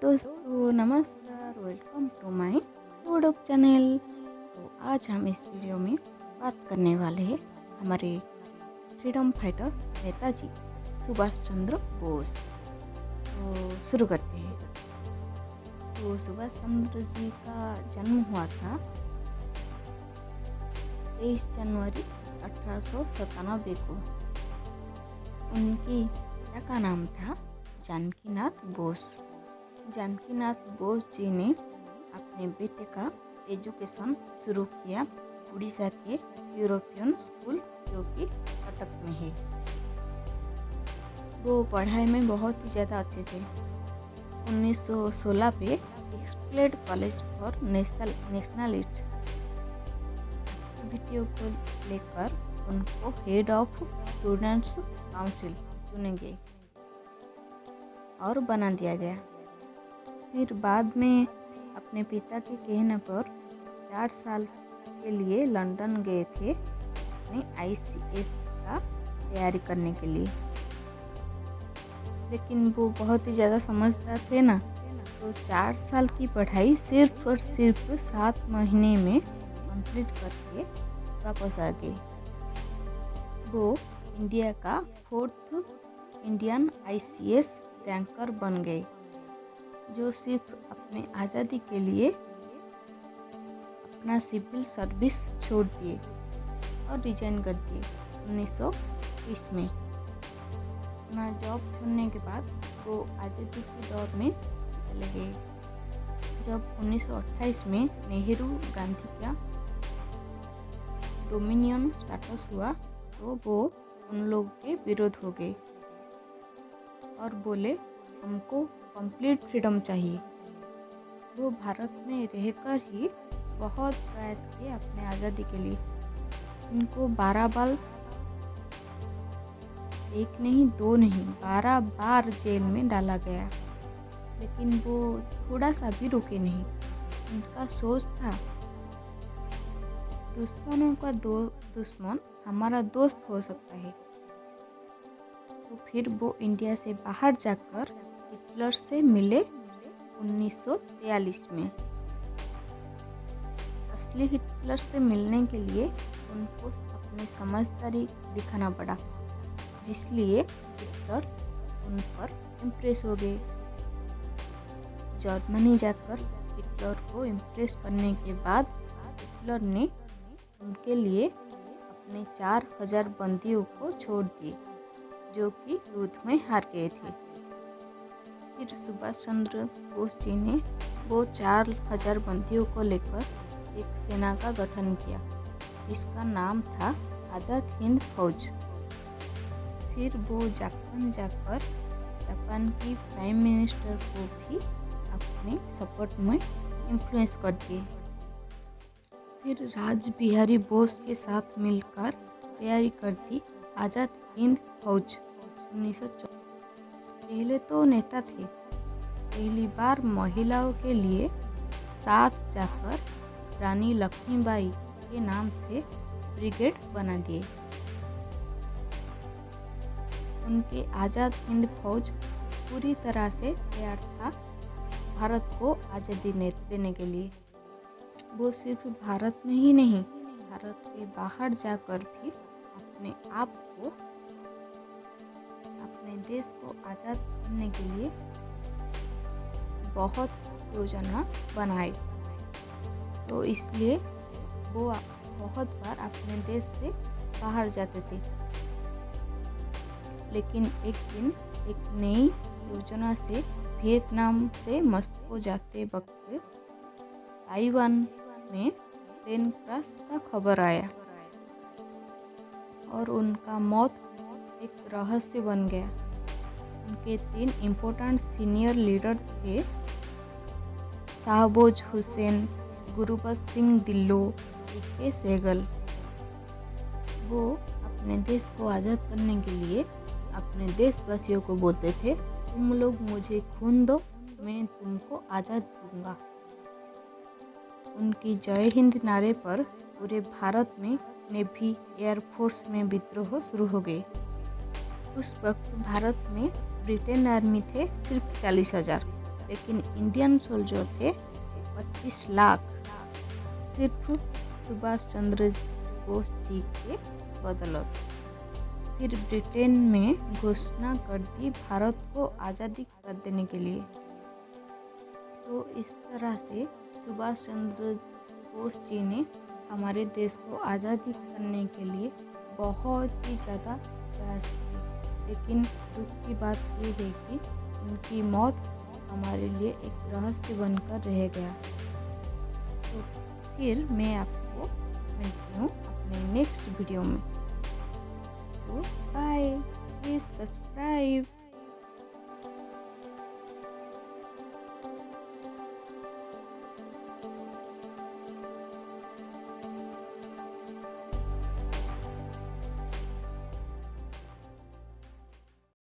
दोस्तों, नमस्कार। Welcome to my YouTube channel. तो आज हम इस वीडियो में बात करने वाले हैं हमारे फ्रीडम फाइटर नेताजी सुभाष चंद्र बोस। तो शुरू करते हैं। तो सुभाष चंद्र जी का जन्म हुआ था 23 जनवरी 1897 को। उनकी पिता का नाम था जानकीनाथ बोस। जानकीनाथ बोस जी ने अपने बेटे का एजुकेशन शुरू किया उड़ीसा के यूरोपियन स्कूल, जो कि कटक में है। वो पढ़ाई में बहुत ही ज़्यादा अच्छे थे। 1916 पे एक्सप्लेड कॉलेज फॉर नेशनलिस्ट एक्टिविटियों को लेकर उनको हेड ऑफ स्टूडेंट्स काउंसिल चुने गए और बना दिया गया। फिर बाद में अपने पिता के कहने पर 4 साल के लिए लंदन गए थे अपने ICS का तैयारी करने के लिए। लेकिन वो बहुत ही ज़्यादा समझदार थे ना, तो 4 साल की पढ़ाई सिर्फ और सिर्फ 7 महीने में कंप्लीट करके वापस आ गए। वो इंडिया का 4th इंडियन ICS रैंकर बन गए, जो सिर्फ अपने आज़ादी के लिए अपना सिविल सर्विस छोड़ दिए और रिजाइन कर दिए 1930 में। अपना जॉब छोड़ने के बाद वो आज़ादी के दौर में चले गए। जब 1928 में नेहरू गांधी का डोमिनियन स्टेटस हुआ, तो वो उन लोगों के विरोध हो गए और बोले हमको कंप्लीट फ्रीडम चाहिए। वो भारत में रहकर ही बहुत प्रयास किए अपने आज़ादी के लिए। इनको 12 बार, एक नहीं दो नहीं 12 बार जेल में डाला गया, लेकिन वो थोड़ा सा भी रुके नहीं। उनका सोच था दुश्मनों का दुश्मन हमारा दोस्त हो सकता है। तो फिर वो इंडिया से बाहर जाकर हिटलर से मिले 1943 में। असली हिटलर से मिलने के लिए उनको अपनी समझदारी दिखाना पड़ा, जिसलिए हिटलर उन पर इम्प्रेस हो गए। जर्मनी जाकर हिटलर को इम्प्रेस करने के बाद हिटलर ने उनके लिए अपने 4000 बंदियों को छोड़ दिए, जो कि युद्ध में हार गए थे। फिर सुभाष चंद्र बोस जी ने वो 4000 बंदियों को लेकर एक सेना का गठन किया, जिसका नाम था आज़ाद हिंद फौज। फिर वो जापान जाकर जापान की प्राइम मिनिस्टर को भी अपने सपोर्ट में इन्फ्लुएंस कर दिए। फिर राज बिहारी बोस के साथ मिलकर तैयारी कर दी आज़ाद हिंद फौज 1914। पहले तो नेता थे, पहली बार महिलाओं के लिए साथ जाकर रानी लक्ष्मीबाई के नाम से ब्रिगेड बना दिए। उनके आज़ाद हिंद फौज पूरी तरह से तैयार था भारत को आज़ादी देने के लिए। वो सिर्फ भारत में ही नहीं, भारत के बाहर जाकर भी अपने आप को, अपने देश को आज़ाद करने के लिए बहुत योजना बनाई। तो इसलिए वो बहुत बार अपने देश से बाहर जाते थे। लेकिन एक दिन एक नई योजना से वियतनाम से मॉस्को जाते वक्त ताइवान में प्लेन क्रैश का खबर आया और उनका मौत एक रहस्य बन गया। उनके 3 इम्पोर्टेंट सीनियर लीडर थे, शाहबोज हुसैन, गुरबख्श सिंह दिल्लो, के सहगल। वो अपने देश को आज़ाद करने के लिए अपने देशवासियों को बोलते थे, तुम लोग मुझे खून दो, मैं तुमको आज़ाद दूंगा। उनकी जय हिंद नारे पर पूरे भारत में नेवी, एयरफोर्स में विद्रोह शुरू हो गए। उस वक्त भारत में ब्रिटेन आर्मी थे सिर्फ 40,000, लेकिन इंडियन सोल्जर थे 25 लाख, सिर्फ सुभाष चंद्र बोस जी के बदौलत। फिर ब्रिटेन में घोषणा कर दी भारत को आज़ादी कर देने के लिए। तो इस तरह से सुभाष चंद्र बोस जी ने हमारे देश को आज़ादी करने के लिए बहुत ही ज़्यादा प्रयास किए, लेकिन दुख की बात ये है कि उनकी मौत हमारे लिए एक रहस्य बनकर रह गया। तो फिर मैं आपको मिलती हूँ अपने नेक्स्ट वीडियो में। तो बाय, प्लीज़ सब्सक्राइब।